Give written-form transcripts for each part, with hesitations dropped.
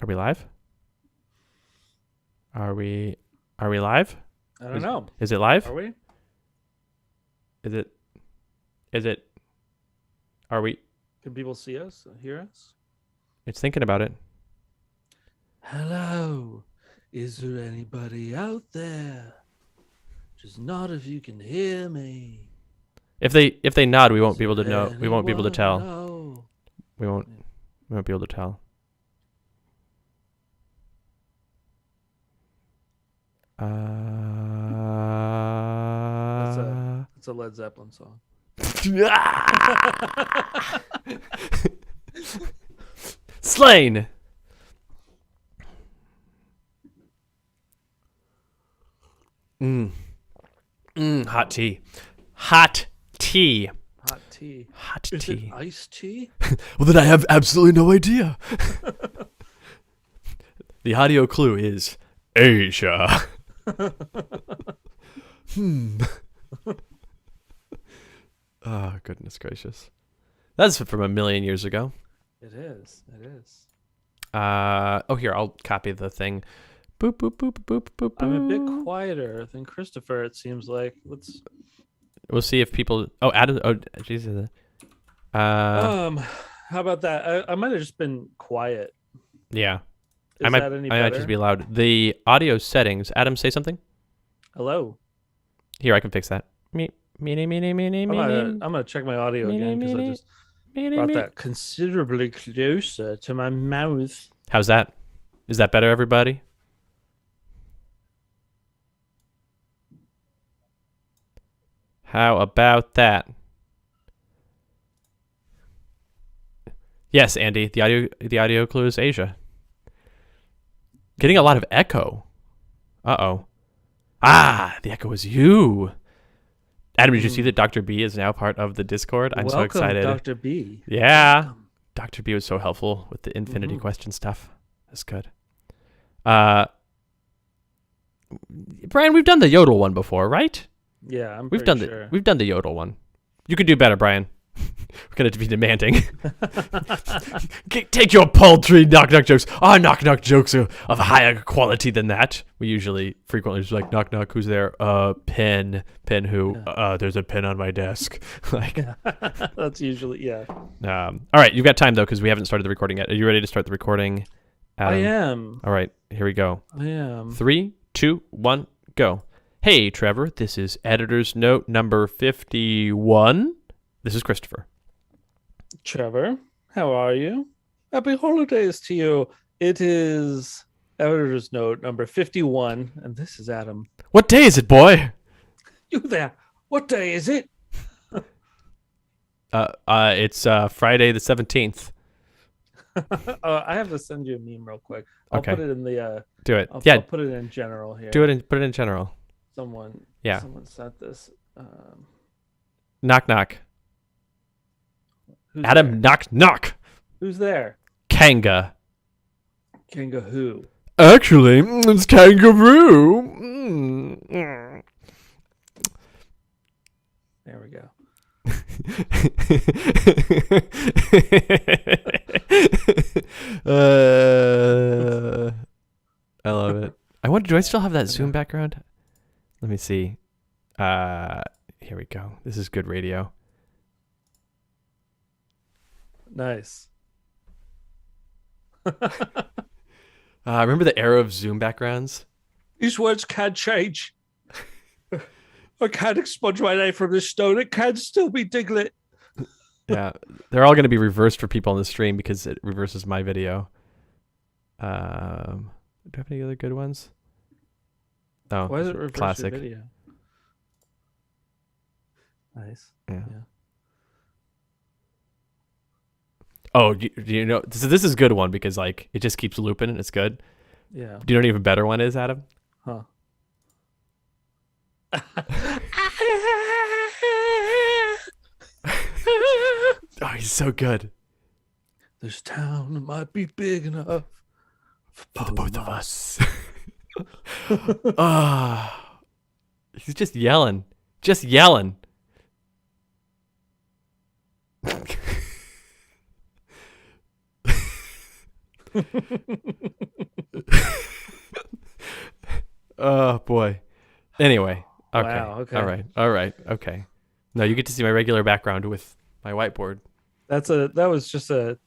Are we live? Are we live? I don't know. Is it live? Are we? Is it are we Can people see us, hear us? It's thinking about it. Hello. Is there anybody out there? Just nod if you can hear me. If they nod, we won't be able to know. We won't be able to tell. Know? We won't be able to tell. It's a Led Zeppelin song. Slain. Hot tea. Hot tea. Hot tea. Hot Is tea. it iced tea? Well, then I have absolutely no idea. The audio clue is Asia. Oh, goodness gracious. That's from a million years ago. It is. It is. Here, I'll copy the thing. Boop, boop, boop, boop, boop, boop. I'm a bit quieter than Christopher, it seems like. We'll see if people... Oh, Adam... Oh, Jesus. How about that? I might have just been quiet. Yeah. Is that any better? I might just be loud. The audio settings... Adam, say something? Hello. Here, I can fix that. I'm gonna check my audio again because I just brought that considerably closer to my mouth. How's that? Is that better, everybody? How about that? Yes, Andy. The audio clue is Asia. Getting a lot of echo. Uh-oh. Ah, the echo is you. Adam, did you see that Dr. B is now part of the Discord? I'm so excited. Dr. B. Yeah. Welcome. Dr. B was so helpful with the infinity question stuff. That's good. Brian, we've done the Yodel one before, right? Yeah, We've done the Yodel one. You could do better, Brian. We're gonna be demanding. Take your paltry knock-knock jokes. Our knock-knock jokes are of higher quality than that. We usually frequently just like, knock-knock, who's there? Pen who? There's a pen on my desk. That's usually, yeah. All right, you've got time, though, because we haven't started the recording yet. Are you ready to start the recording? I am. All right, here we go. I am. 3, 2, 1, go. Hey, Trevor, this is editor's note number 51. This is Christopher. Trevor, how are you? Happy holidays to you. It is editor's note number 51, and this is Adam. What day is it, boy? You there. What day is it? It's Friday the 17th. I have to send you a meme real quick. I'll put it in the... Do it. I'll put it in general here. Do it and put it in general. Someone sent this. Knock, knock. Who's Adam, there? knock, knock. Who's there? Kanga. Kanga who? Actually, it's kangaroo. There we go. I love it. I wonder, do I still have that Zoom background? Let me see. Here we go. This is good radio. Nice. Remember the era of Zoom backgrounds? These words can't change. I can't expunge my name from this stone. It can still be Diglett. Yeah, they're all going to be reversed for people on the stream because it reverses my video. Do I have any other good ones? Oh, why is it reverse classic your video? Nice. Yeah. Oh, do you know? This is a good one because like it just keeps looping and it's good. Yeah. Do you know what an even better one is, Adam? Huh. Oh, he's so good. This town might be big enough For the both of us. He's just yelling. Just yelling. Oh boy. Anyway. Okay. Wow, okay. All right. Okay. No, you get to see my regular background with my whiteboard. That was just a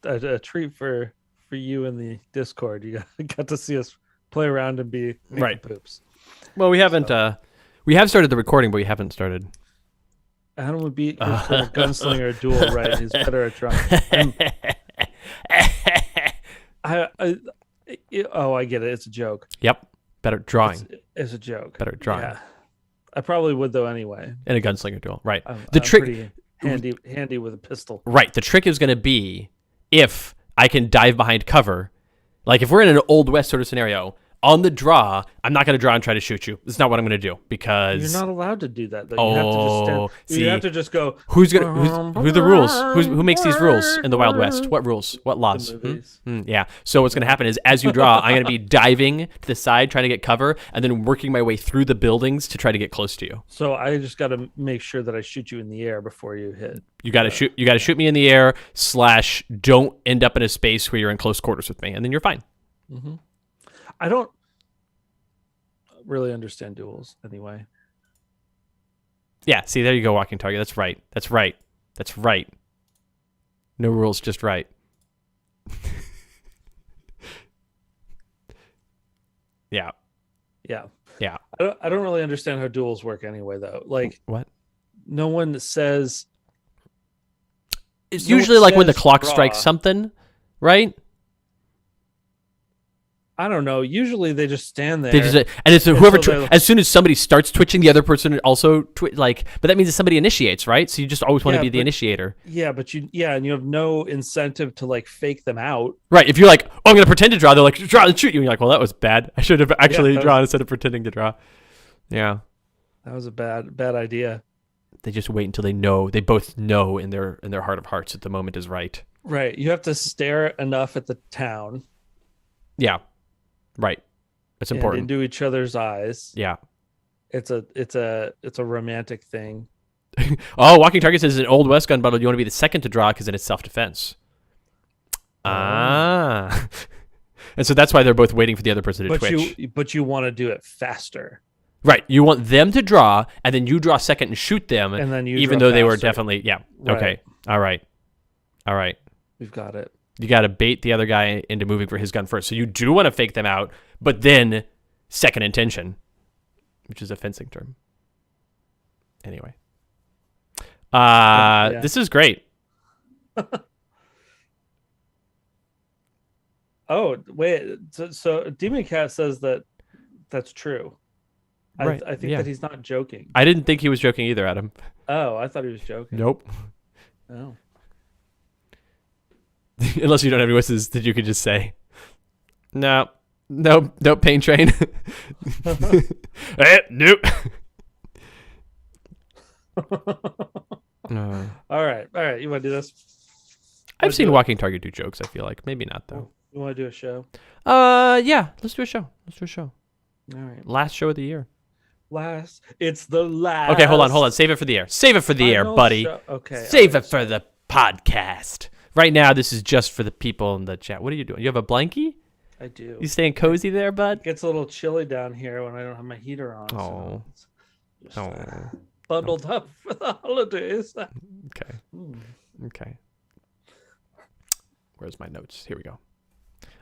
treat for you in the Discord. You got to see us play around and be making Right. poops. Well, we haven't. We have started the recording, but we haven't started. Adam would beat his little gunslinger duel, right? He's better at drawing. I get it. It's a joke. Yep. Better drawing. It's a joke. Better drawing. Yeah. I probably would though anyway. In a gunslinger duel, right? I'm trick, pretty handy with a pistol. right? The trick is going to be if I can dive behind cover, like if we're in an Old West sort of scenario. On the draw, I'm not going to draw and try to shoot you. It's not what I'm going to do because You're not allowed to do that. Though. You have to just stand. See, you have to just go. who are the rules? Who makes these rules in the Wild West? What rules? What laws? Yeah. So what's going to happen is as you draw, I'm going to be diving to the side trying to get cover and then working my way through the buildings to try to get close to you. So I just got to make sure that I shoot you in the air before you hit. You got to shoot. You got to shoot me in the air. / don't end up in a space where you're in close quarters with me, and then you're fine. Mm-hmm. I don't really understand duels anyway. Yeah, see, there you go, walking target. That's right. That's right. That's right. No rules, just right. Yeah. Yeah. Yeah. I don't really understand how duels work anyway, though. Like, what? No one says. It's usually like when the clock strikes something, right? I don't know. Usually they just stand there. And it's whoever. As soon as somebody starts twitching, the other person also but that means that somebody initiates, right? So you just always want to be the initiator. Yeah, but and you have no incentive to like fake them out. Right. If you're like, oh, I'm gonna pretend to draw, they're like, draw and shoot you. And you're like, well, that was bad. I should have actually drawn instead of pretending to draw. Yeah. That was a bad idea. They just wait until they both know in their heart of hearts that the moment is right. Right. You have to stare enough at the town. Yeah. Right. It's important. Into each other's eyes. Yeah. It's a romantic thing. Oh, walking target says in Old West gun battle, you want to be the second to draw because then it's self-defense. Ah. And so that's why they're both waiting for the other person to twitch. But you want to do it faster. Right. You want them to draw, and then you draw second and shoot them, and then even though they were definitely Right. Okay. All right. We've got it. You got to bait the other guy into moving for his gun first. So you do want to fake them out, but then second intention, which is a fencing term. Anyway. This is great. Oh, wait. So Demon Cat says that's true. Right. I think that he's not joking. I didn't think he was joking either, Adam. Oh, I thought he was joking. Nope. Oh. Unless you don't have any wishes that you could just say, no, pain train. Nope. All right. You want to do this? I've seen Walking Target do jokes. I feel like maybe not though. You want to do a show? Yeah. Let's do a show. All right. Last show of the year. It's the last. Okay, hold on. Save it for the air. Save it for the air, buddy. Okay. Save it for the podcast. Right now, this is just for the people in the chat. What are you doing? You have a blankie? I do. You staying cozy there, bud? It gets a little chilly down here when I don't have my heater on. Oh. So bundled up for the holidays. Okay. Okay. Where's my notes? Here we go.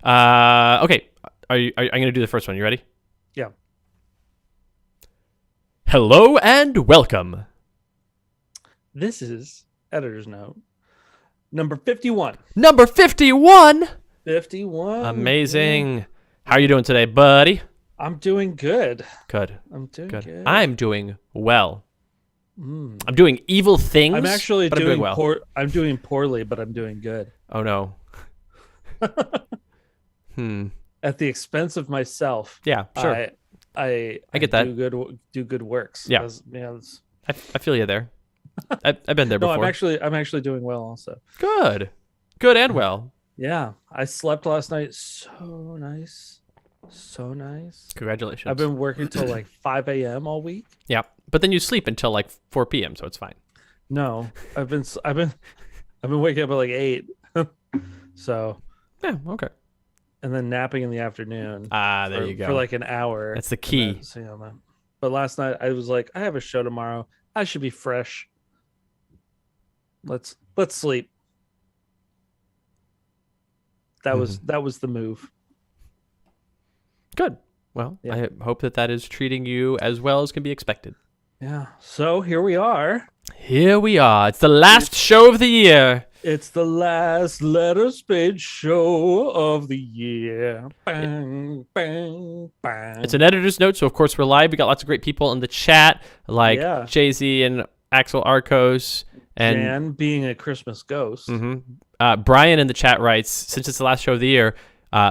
Okay. I'm going to do the first one. You ready? Yeah. Hello and welcome. This is editor's note. Number 51. Number 51? 51. Amazing. Yeah. How are you doing today, buddy? I'm doing good. Good. I'm doing good. I'm doing well. I'm doing evil things. I'm actually doing well. I'm doing poorly, but I'm doing good. Oh, no. At the expense of myself. Yeah, sure. I get that. Do good works. Yeah. I feel you there. I've been there before. No, I'm actually doing well also. Good and well. Yeah, I slept last night. So nice. Congratulations. I've been working till like 5 a.m. all week. Yeah, but then you sleep until like 4 p.m. so it's fine. No, I've been waking up at like 8. So yeah, okay. and then napping in the afternoon. There you go. For like an hour. That's the key. But last night I was like, I have a show tomorrow. I should be fresh. Let's sleep. That was the move. Good. Well, Yeah. I hope that is treating you as well as can be expected. Yeah. So here we are. Here we are. It's the last show of the year. It's the last letter spade show of the year. Bang, bang, bang. It's an editor's note, so of course we're live. We got lots of great people in the chat, like Yeah. Jay-Z and Axel Arcos. And Jan being a Christmas ghost. Brian in the chat writes, since it's the last show of the year,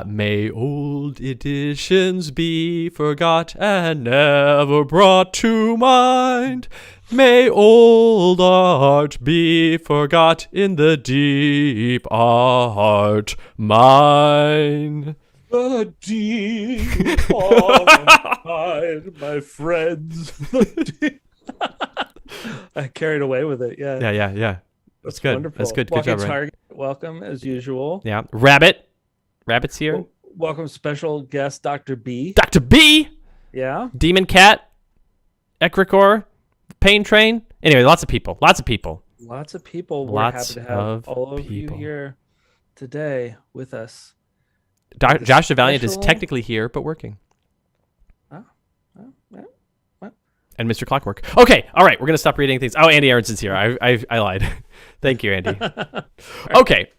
may old editions be forgot and never brought to mind. May old art be forgot in the deep art mine. The deep art, my friends. The deep. I carried away with it. Yeah. Yeah. That's good. Wonderful. That's good. Good Walking job, Brian. Target, welcome as usual. Yeah. Rabbit's here. Welcome special guest Dr. B. Dr. B. Yeah. Demon Cat. Ekrikor. Pain Train. Anyway, lots of people. Lots of people. We're Lots happy to have of all of people. you here today with us. Josh the Valiant is special- technically here, but working. What? And Mr. Clockwork. Okay, all right, we're gonna stop reading things. Oh, Andy Aronson's here. I lied. Thank you, Andy. Okay.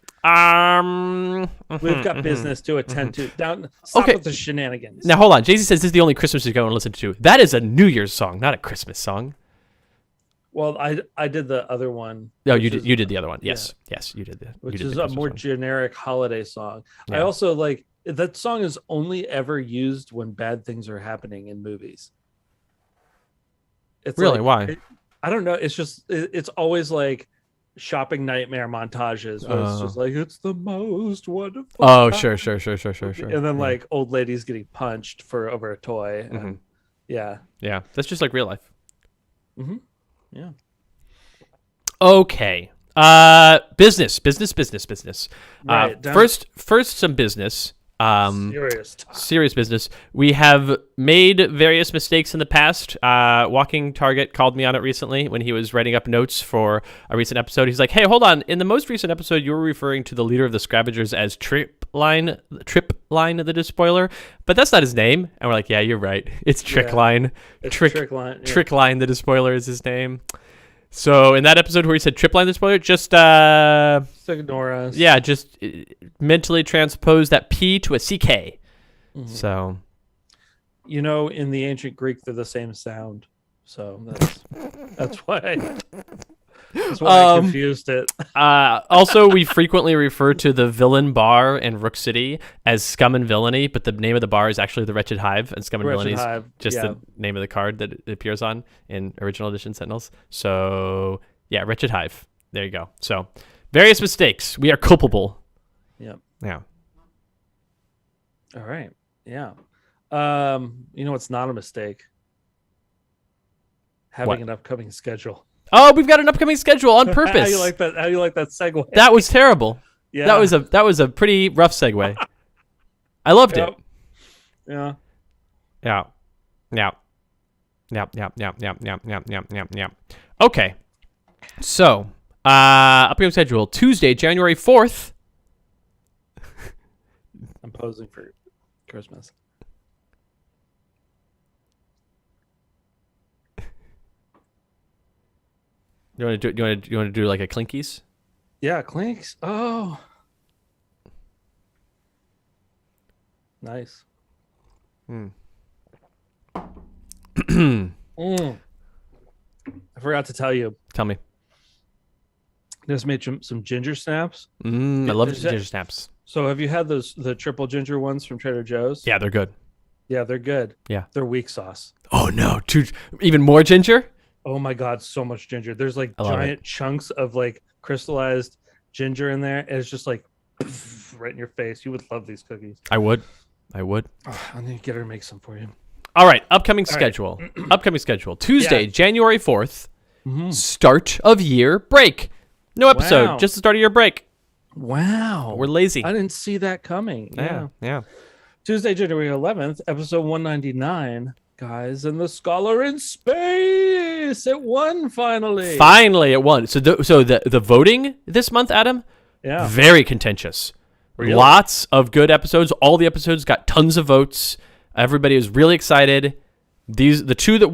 We've got business to attend to. Stop Okay. with the shenanigans. Now hold on. Jay-Z says this is the only Christmas music I want to listen to. That is a New Year's song, not a Christmas song. Well, I did the other one. No, which you did. is- You did the other one. Yes, you did the. Which you did is the a Christmas more one. generic holiday song. I Yeah. also like that song is only ever used when bad things are happening in movies. It's Really? like- Why? I don't know. It's just it's always like shopping nightmare montages where it's just like it's the most wonderful. Oh, time." sure. And then like old ladies getting punched for over a toy. And, yeah. Yeah, that's just like real life. Yeah. Okay. Business. Right, down- First, some business. Serious talk. Serious business. We have made various mistakes in the past. Walking Target called me on it recently when he was writing up notes for a recent episode. He's like, "Hey, hold on. In the most recent episode, you were referring to the leader of the Scavengers as Tripline the Despoiler, but that's not his name." And we're like, "Yeah, you're right. It's Trickline. It's Trickline. Yeah. Trickline the Despoiler is his name." So in that episode where he said Tripline the Despoiler, just Just ignore us. yeah, just mentally transpose that P to a CK. So You know, in the ancient Greek, they're the same sound. So that's why I confused it. also, we frequently refer to the villain bar in Rook City as Scum and Villainy, but the name of the bar is actually the Wretched Hive, and Scum and Wretched Villainy is Hive, just yeah. the name of the card that it appears on in original edition Sentinels. So yeah, Wretched Hive. There you go. So various mistakes. We are culpable. Yep. Yeah. All right. Yeah. You know what's not a mistake? Having What? an upcoming schedule. Oh, we've got an upcoming schedule on purpose. How you like that? How you like that segue? That was terrible. yeah. That was a pretty rough segue. I loved it. Yeah. Yeah. Okay. So, upcoming schedule Tuesday, January 4th. I'm posing for Christmas. You want to do like a Clinkies? Yeah, Clinks. Oh. Nice. Mm. I forgot to tell you. Tell me. Just made some ginger snaps. I love Is that- ginger snaps. So have you had the triple ginger ones from Trader Joe's? Yeah, they're good. Yeah, they're good. Yeah. They're weak sauce. Oh no, even more ginger? Oh my god, so much ginger. There's like I love giant chunks of like crystallized ginger in there. And it's just like right in your face. You would love these cookies. I would. Oh, I need to get her to make some for you. All right, upcoming schedule. Upcoming schedule. Tuesday, Yeah. January 4th. Start of year break. No episode, Wow. just the start of year break. Wow. We're lazy. I didn't see that coming. Yeah. Tuesday, January 11th, episode 199. Guys and the Scholar in Space. It won finally. Finally, it won. So the voting this month, Adam, Yeah. very contentious. Really? Lots of good episodes. All the episodes got tons of votes. Everybody was really excited. The two that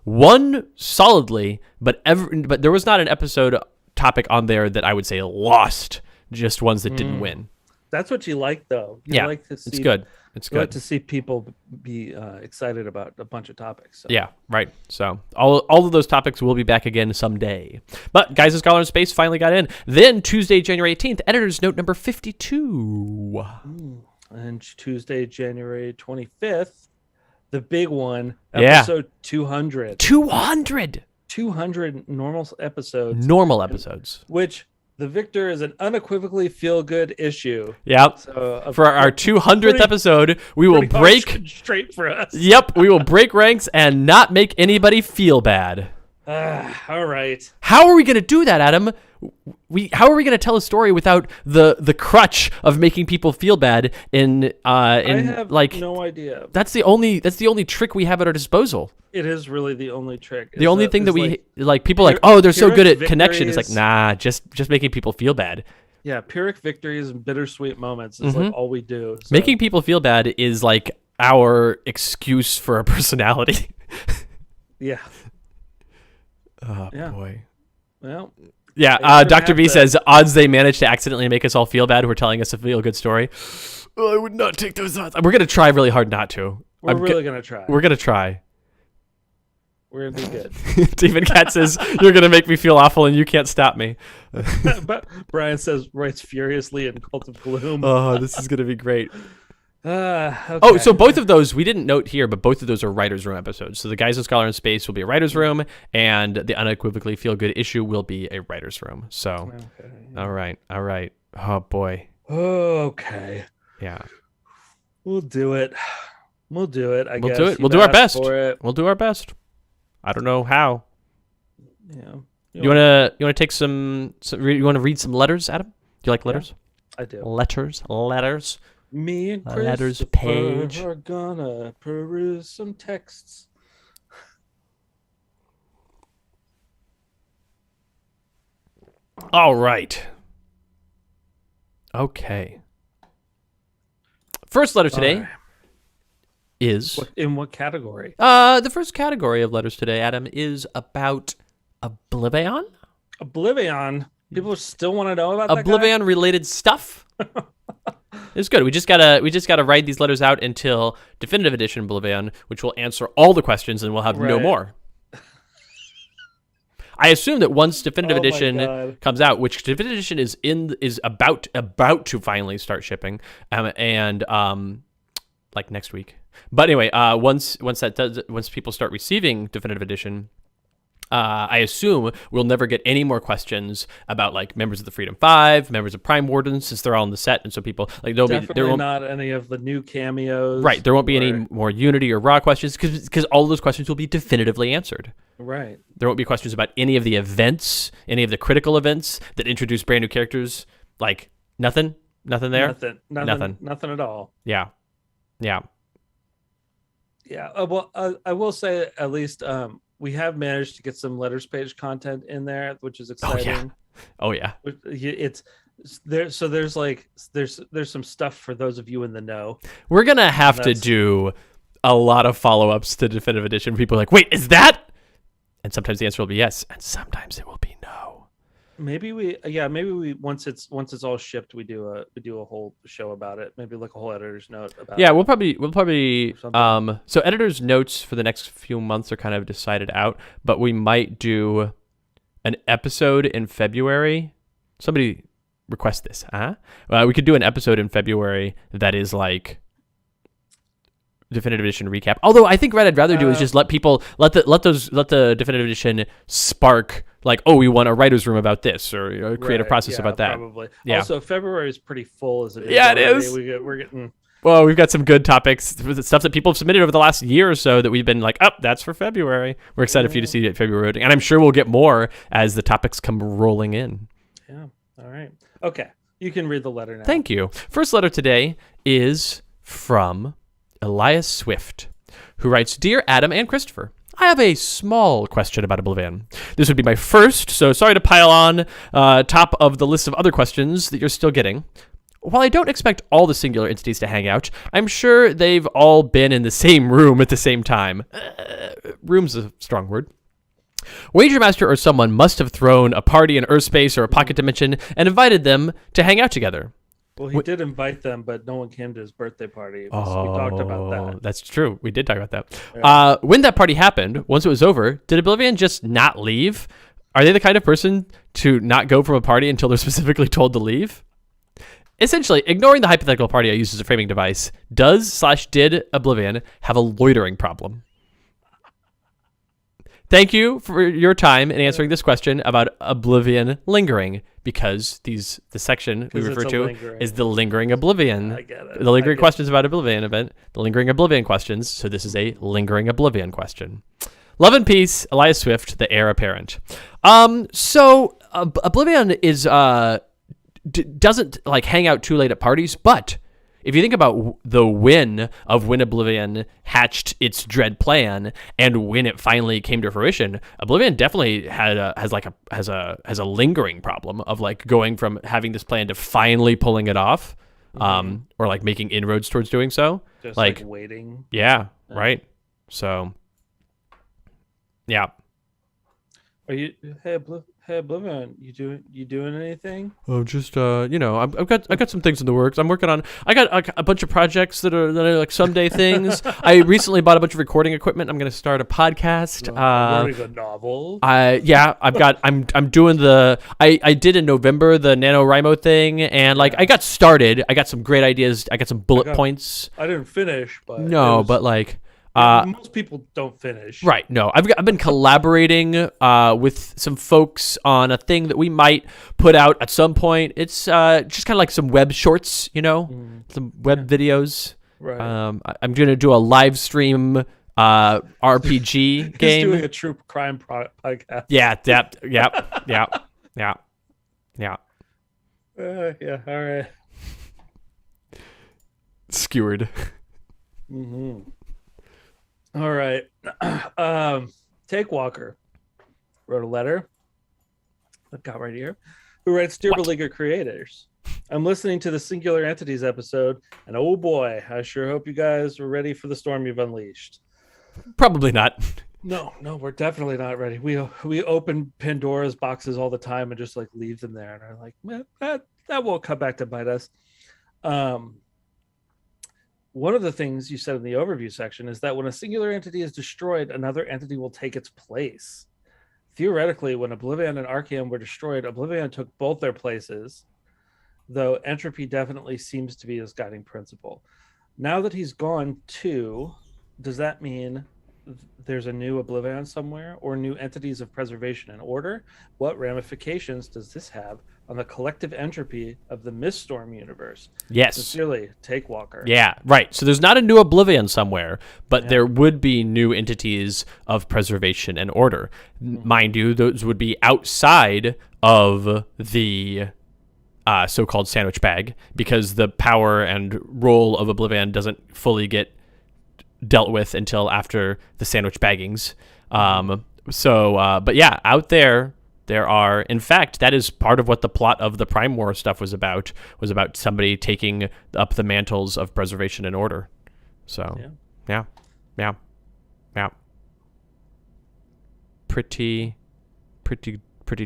won solidly, but there was not an episode topic on there that I would say lost. Just ones that didn't win. That's what you like, though. You like to see, it's good. It's you like good to see people be excited about a bunch of topics. So. Yeah, right. So all of those topics will be back again someday. But Guys and Scholar in Space finally got in. Then Tuesday, January 18th, editor's note number 52. And Tuesday, January 25th, the big one, episode 200. 200 normal episodes. Normal episodes. Which the victor is an unequivocally feel-good issue. Yep. So for our 200th episode, we will break straight for us. Yep, we will break ranks and not make anybody feel bad. All right. How are we going to do that, Adam? How are we going to tell a story without the crutch of making people feel bad I have no idea. That's the only trick we have at our disposal. It is really the only trick. The only thing that we like people are like, oh, they're so good at connection. It's like, nah, just making people feel bad. Yeah, Pyrrhic victories and bittersweet moments is like all we do. So. Making people feel bad is like our excuse for a personality. Yeah. Oh boy. Well. Yeah, Dr. B says, odds they manage to accidentally make us all feel bad who are telling us a feel-good story. Oh, I would not take those odds. We're going to try really hard not to. We're really going to try. We're going to try. We're going to be good. David Cat says, you're going to make me feel awful and you can't stop me. But Brian says, writes furiously in Cult of Gloom. Oh, this is going to be great. Okay. Oh, so both of those, we didn't note here, but both of those are Writer's Room episodes. So the Guys and Scholar in Space will be a Writer's Room, and the Unequivocally Feel Good issue will be a Writer's Room. So, All right. Oh, boy. Okay. Yeah. We'll do it. I guess. We'll do it. We'll do our best. We'll do our best. I don't know how. Yeah. You wanna take some you wanna read some letters, Adam? Do you like letters? Yeah, I do. Letters. Me and letters page are gonna peruse some texts. All right. Okay. First letter today is in what category? The first category of letters today, Adam, is about Oblivion. Oblivion. People still want to know about that Oblivion related stuff. It's good. We just gotta write these letters out until Definitive Edition Oblivion, which will answer all the questions, and we'll have no more. I assume that once Definitive Edition comes out, which Definitive Edition is about to finally start shipping, and like next week. But anyway, once people start receiving Definitive Edition, I assume we'll never get any more questions about like members of the Freedom Five, members of Prime Wardens, since they're all on the set, and so people like there won't not any of the new cameos. Right, there won't be any more Unity or Raw questions because all those questions will be definitively answered. Right. There won't be questions about any of the events, any of the critical events that introduce brand new characters. Like nothing there. Nothing at all. Yeah. Well, I will say at least we have managed to get some letters page content in there, which is exciting. Oh yeah. It's there. So there's some stuff for those of you in the know. We're gonna have to do a lot of follow-ups to Definitive Edition. People are like, wait, is that? And sometimes the answer will be yes, and sometimes it will be no. Maybe we once it's all shipped, we do a whole show about it. Maybe like a whole editor's note about it. Yeah, we'll probably so editor's notes for the next few months are kind of decided out, but we might do an episode in February. Somebody request this, we could do an episode in February that is like Definitive Edition recap. Although I think what I'd rather do is just let the Definitive Edition spark like, oh, we want a writer's room about this or a creative process about that. Probably. Yeah. Also, February is pretty full as it is. Yeah, it is. We're getting. Well, we've got some good topics, stuff that people have submitted over the last year or so that we've been like, that's for February. We're excited for you to see it February, and I'm sure we'll get more as the topics come rolling in. Yeah. All right. Okay. You can read the letter now. Thank you. First letter today is from Elias Swift, who writes, Dear Adam and Christopher, I have a small question about Oblivion. This would be my first, so sorry to pile on top of the list of other questions that you're still getting. While I don't expect all the singular entities to hang out, I'm sure they've all been in the same room at the same time. Room's a strong word. Wager Master or someone must have thrown a party in Earth space or a pocket dimension and invited them to hang out together. Well, he did invite them, but no one came to his birthday party. We talked about that. That's true. We did talk about that. Yeah. When that party happened, once it was over, did Oblivion just not leave? Are they the kind of person to not go from a party until they're specifically told to leave? Essentially, ignoring the hypothetical party I use as a framing device, did Oblivion have a loitering problem? Thank you for your time in answering this question about Oblivion lingering, because the section we refer to is the lingering Oblivion. I get it. The lingering questions about Oblivion event, the lingering Oblivion questions. So this is a lingering Oblivion question. Love and peace, Elias Swift, the heir apparent. So Oblivion is doesn't like hang out too late at parties, but if you think about the when Oblivion hatched its dread plan and when it finally came to fruition, Oblivion definitely has a lingering problem of like going from having this plan to finally pulling it off, or like making inroads towards doing so. Just like waiting. Yeah, right. So, yeah. Are you? Hey, Oblivion, you doing anything? Oh, just I've got some things in the works. I'm working on. I got a bunch of projects that are like someday things. I recently bought a bunch of recording equipment. I'm going to start a podcast. Writing a novel. I'm doing I did in November the NaNoWriMo thing, and I got started. I got some great ideas. I got some bullet points. I didn't finish, but but like. Most people don't finish. Right. No, I've been collaborating with some folks on a thing that we might put out at some point. It's just kind of like some web shorts, some web videos. Right. I'm going to do a live stream RPG game. He's doing a true crime podcast. Yeah. Yeah. All right. Skewered. Mm-hmm. All right. Take Walker wrote a letter. I've got right here. Who writes, Dear Beleaguered Creators, I'm listening to the Singular Entities episode, and oh boy, I sure hope you guys are ready for the storm you've unleashed. Probably not. No, we're definitely not ready. We open Pandora's boxes all the time and just like leave them there, and are like, man, that won't come back to bite us. One of the things you said in the overview section is that when a singular entity is destroyed, another entity will take its place. Theoretically, when Oblivion and Archaeum were destroyed, Oblivion took both their places, though entropy definitely seems to be his guiding principle. Now that he's gone too, does that mean there's a new Oblivion somewhere, or new entities of preservation and order? What ramifications does this have on the collective entropy of the Miststorm universe? Yes. Sincerely, Take Walker. Yeah, right. So there's not a new Oblivion somewhere, but there would be new entities of preservation and order. Mind you, those would be outside of the so-called sandwich bag, because the power and role of Oblivion doesn't fully get dealt with until after the sandwich baggings. But yeah, out there are, in fact, that is part of what the plot of the Prime War stuff was about somebody taking up the mantles of preservation and order. So, yeah. Pretty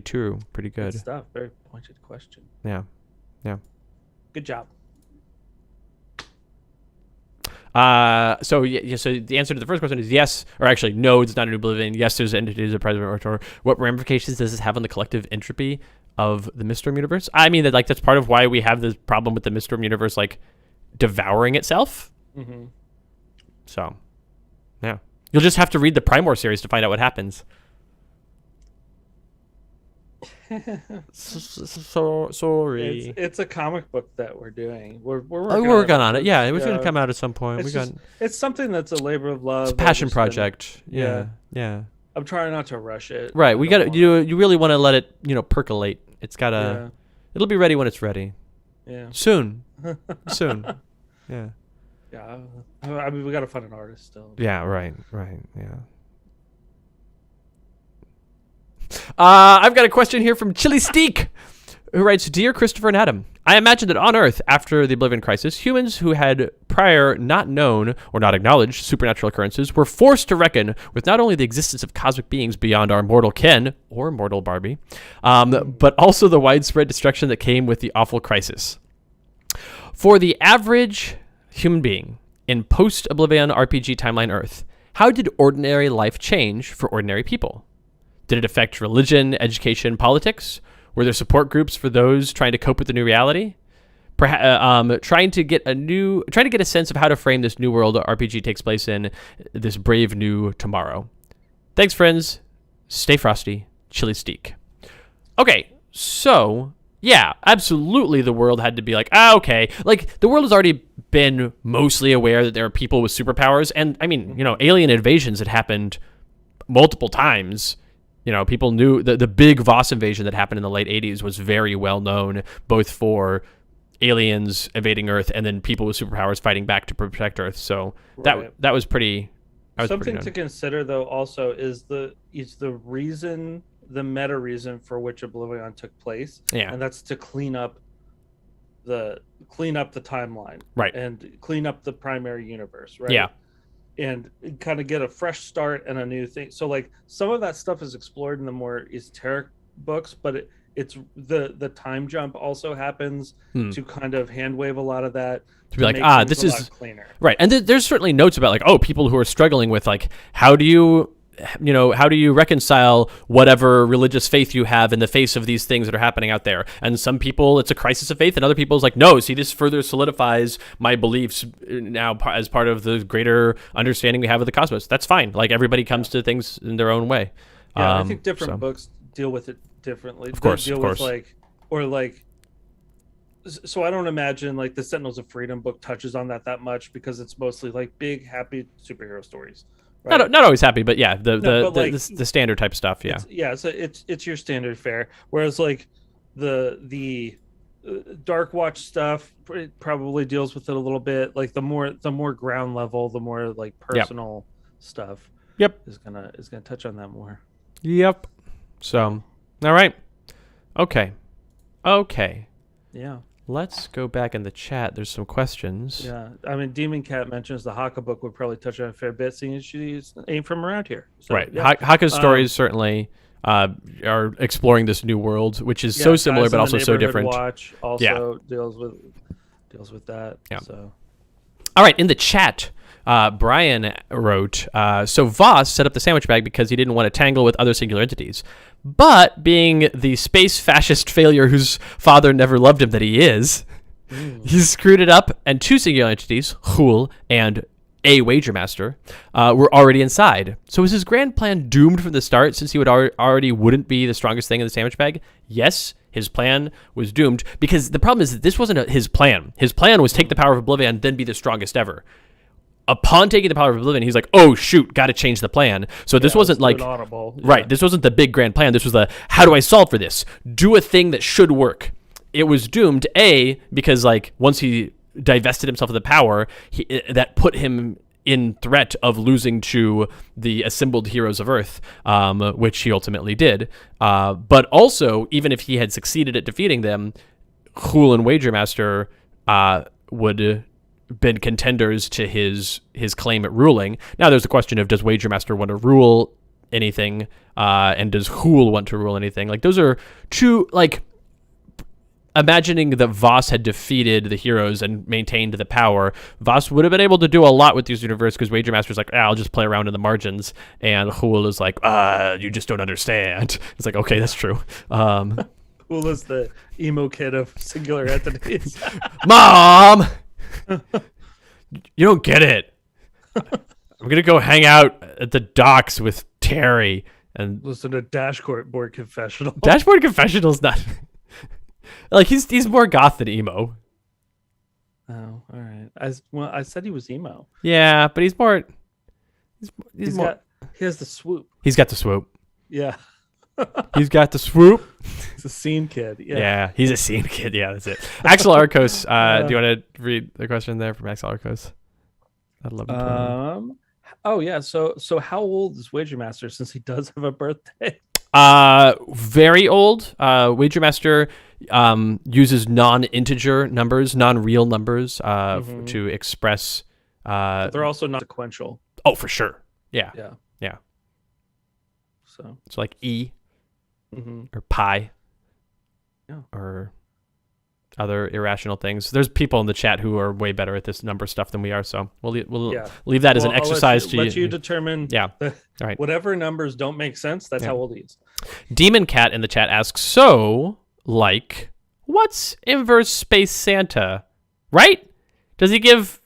true. Pretty good. Good stuff. Very pointed question. Yeah. Good job. So the answer to the first question is yes, or actually no, it's not a new Oblivion. Yes, there's entities of preservation or order. What ramifications does this have on the collective entropy of the Miststorm universe? I mean, that's part of why we have this problem with the Miststorm universe devouring itself. Mm-hmm. So, yeah, you'll just have to read the Prime War series to find out what happens. So sorry. It's a comic book that we're doing. We're working on it. Yeah, it was going to come out at some point. It's something that's a labor of love. It's a passion project. Yeah. I'm trying not to rush it. Right. We got to. You really want to let it, percolate. It's got to. It'll be ready when it's ready. Yeah. Soon. Soon. Yeah. Yeah. I mean, we got to find an artist still. Yeah, right, yeah. I've got a question here from Chili Steak, who writes, Dear Christopher and Adam, I imagine that on Earth, after the Oblivion Crisis, humans who had prior not known or not acknowledged supernatural occurrences were forced to reckon with not only the existence of cosmic beings beyond our mortal ken, or mortal Barbie, but also the widespread destruction that came with the awful crisis. For the average human being in post-Oblivion RPG timeline Earth, how did ordinary life change for ordinary people? Did it affect religion, education, politics? Were there support groups for those trying to cope with the new reality? Trying to get a sense of how to frame this new world RPG takes place in this brave new tomorrow. Thanks, friends. Stay frosty. Chili Steak. Okay, so yeah, absolutely. The world had to be like, okay, like the world has already been mostly aware that there are people with superpowers, and I mean, alien invasions had happened multiple times. People knew the big Voss invasion that happened in the late 80s was very well known, both for aliens invading Earth and then people with superpowers fighting back to protect Earth. So Right. that was pretty. Something to consider, though, also is the meta reason for which Oblivion took place, and that's to clean up the timeline, right, and clean up the primary universe, right? Yeah. And kind of get a fresh start and a new thing. So like some of that stuff is explored in the more esoteric books, but it's the time jump also happens to kind of hand wave a lot of that, to be like, this is cleaner, right? And there's certainly notes about like, people who are struggling with like, how do you reconcile whatever religious faith you have in the face of these things that are happening out there? And some people, it's a crisis of faith, and other people, it's like, no, see, this further solidifies my beliefs now as part of the greater understanding we have of the cosmos. That's fine. Like, everybody comes to things in their own way. Yeah, I think different books deal with it differently. Of course. With so I don't imagine like the Sentinels of Freedom book touches on that much, because it's mostly like big, happy superhero stories. Right? Not always happy, but yeah, the standard type stuff. Yeah, so it's your standard fare. Whereas like the Dark Watch stuff probably deals with it a little bit. Like the more ground level, the more like personal stuff. Yep, is gonna touch on that more. Yep. So, all right, okay. Yeah. Let's go back in the chat. There's some questions. Yeah, I mean, Demon Cat mentions the Haka book would probably touch on a fair bit, seeing as she's ain't from around here. So, right. Yeah. Haka's stories certainly are exploring this new world, which is so similar but also so different. Watch also deals with that. Yeah. So. All right. In the chat, Brian wrote, so Voss set up the sandwich bag because he didn't want to tangle with other singular entities. But being the space fascist failure whose father never loved him that he is, he screwed it up, and two singular entities, Hul and a Wager Master, were already inside. So was his grand plan doomed from the start, since he would already wouldn't be the strongest thing in the sandwich bag? Yes, his plan was doomed, because the problem is that this wasn't his plan. His plan was take the power of Oblivion, then be the strongest ever. Upon taking the power of Oblivion, he's like, oh, shoot, got to change the plan. So this wasn't like, right, this wasn't the big grand plan. This was the, how do I solve for this? Do a thing that should work. It was doomed, because like once he divested himself of the power, that put him in threat of losing to the assembled heroes of Earth, which he ultimately did. But also, even if he had succeeded at defeating them, Hul and Wager Master would been contenders to his claim at ruling. Now there's the question of, does Wager Master want to rule anything, and does Hul want to rule anything? Like, those are two, like, imagining that Voss had defeated the heroes and maintained the power, Voss would have been able to do a lot with this universe, because Wager Master's like, I'll just play around in the margins, and Hul is like, you just don't understand. It's like, okay, that's true. Hul is the emo kid of singular entities. Mom! You don't get it. I'm gonna go hang out at the docks with Terry and listen to Dashboard Confessional. Dashboard Confessional's not like, he's more goth than emo. Oh, all right. I said he was emo. Yeah, but he's more. He has the swoop. He's got the swoop. Yeah. He's got the swoop. He's a scene kid. Yeah, he's a scene kid. Yeah, that's it. Axel Arcos. Do you want to read the question there from Axel Arcos? I'd love to. Oh yeah. So how old is Wager Master since he does have a birthday? Very old. Wager Master uses non-integer numbers, non-real numbers to express. But they're also not sequential. Oh, for sure. Yeah. So it's like E or pi. Yeah. Or other irrational things. There's people in the chat who are way better at this number stuff than we are, so we'll leave that as an exercise to let you determine. Yeah. All right. Whatever numbers don't make sense, that's how old he is. Demon Cat in the chat asks, so, like, what's inverse Space Santa? Right? Does he give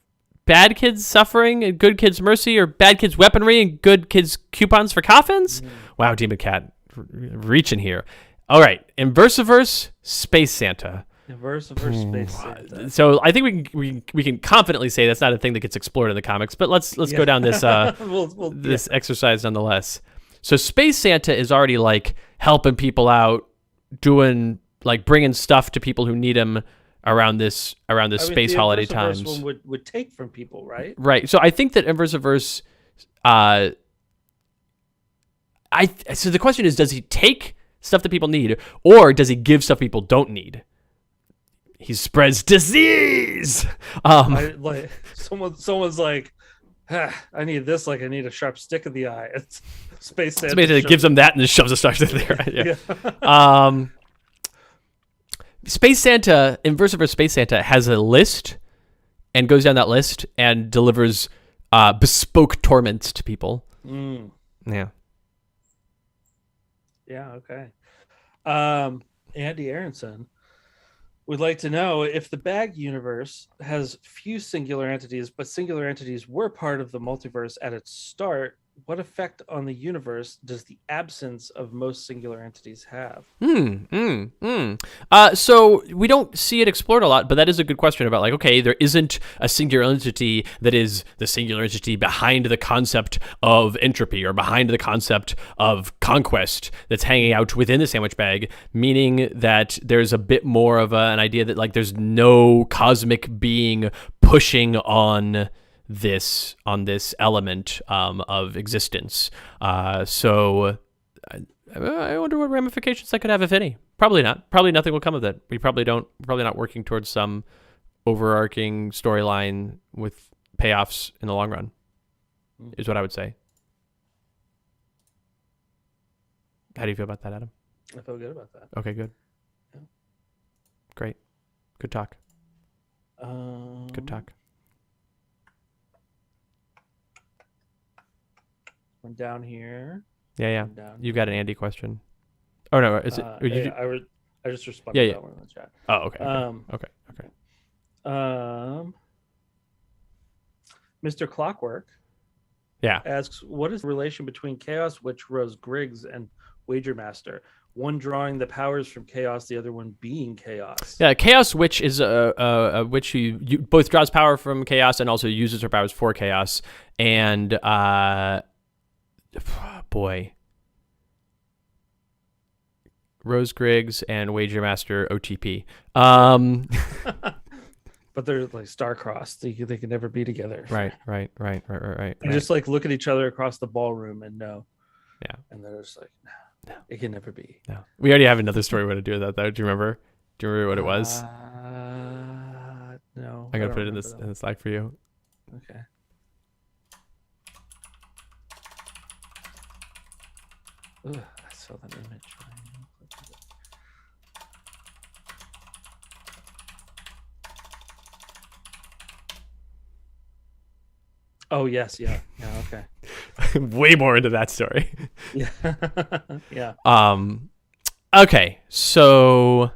bad kids suffering and good kids mercy, or bad kids weaponry and good kids coupons for coffins? Wow, Demon Cat, reaching here. All right, Inversiverse Space Santa. Inversiverse Space Santa. So I think we can confidently say that's not a thing that gets explored in the comics, but let's go down this this exercise nonetheless. So Space Santa is already like helping people out, doing like bringing stuff to people who need him around this space holiday times. One would take from people, right? Right. So I think that Inversiverse. So the question is, does he take stuff that people need, or does he give stuff people don't need? He spreads disease. Someone's like, I need this. Like I need a sharp stick in the eye. It's Space Santa. Somebody gives him that and just shoves a star in there. Yeah. Space Santa, Inversiverse Space Santa has a list and goes down that list and delivers bespoke torments to people. Yeah. Yeah. Okay. Andy Aronson would like to know if the Bag universe has few singular entities, but singular entities were part of the multiverse at its start. What effect on the universe does the absence of most singular entities have? So we don't see it explored a lot, but that is a good question about like, okay, there isn't a singular entity that is the singular entity behind the concept of entropy or behind the concept of conquest that's hanging out within the sandwich bag, meaning that there's a bit more of an idea that like there's no cosmic being pushing on this element of existence. So I wonder what ramifications that could have, if any. Probably not. Probably nothing will come of that. Probably not working towards some overarching storyline with payoffs in the long run, is what I would say. How do you feel about that, Adam? I feel good about that. Okay, good. Yeah. Great. Good talk. Good talk. We're down here. Yeah. You've got an Andy question. Oh no, is it? I just responded to that one in the chat. Oh, okay. Okay. Mr. Clockwork. Yeah. Asks, what is the relation between Chaos Witch, Rose Griggs, and Wager Master? One drawing the powers from Chaos, the other one being Chaos. Yeah, Chaos Witch is a witch who both draws power from Chaos and also uses her powers for Chaos. And boy, Rose Griggs and Wager Master OTP. But they're like star-crossed. They can never be together. Right. And just like look at each other across the ballroom and know. Yeah. And they're just like, no, it can never be. No. We already have another story we want to do with that, though. Do you remember? What it was? No. I'm going to put it in the Slack for you. Okay. Ugh, I saw that image. Oh yes, yeah, okay. Way more into that story. Yeah, yeah. Okay, so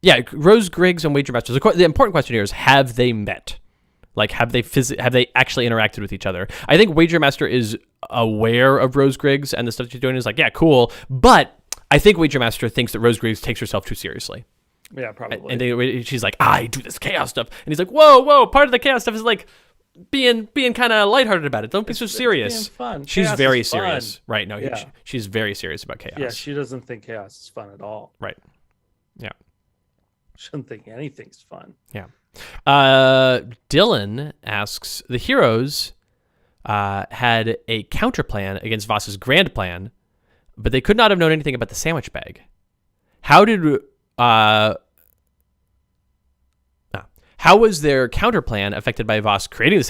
yeah, Rose Griggs and Wager Master. The important question here is: have they met? Like, have they actually interacted with each other? I think Wager Master is aware of Rose Griggs and the stuff she's doing is like, yeah, cool. But I think Wager Master thinks that Rose Griggs takes herself too seriously. Yeah, probably. And she's like, I do this chaos stuff, and he's like, whoa. Part of the chaos stuff is like being kind of lighthearted about it. Don't be so It's serious. being fun. She's Chaos very is fun. serious. Right. No, Yeah. she's very serious about chaos. Yeah, she doesn't think chaos is fun at all. Right. Yeah. She doesn't think anything's fun. Yeah. Dylan asks, the heroes had a counter plan against Voss's grand plan, but they could not have known anything about the sandwich bag. How was their counter plan affected by Voss creating the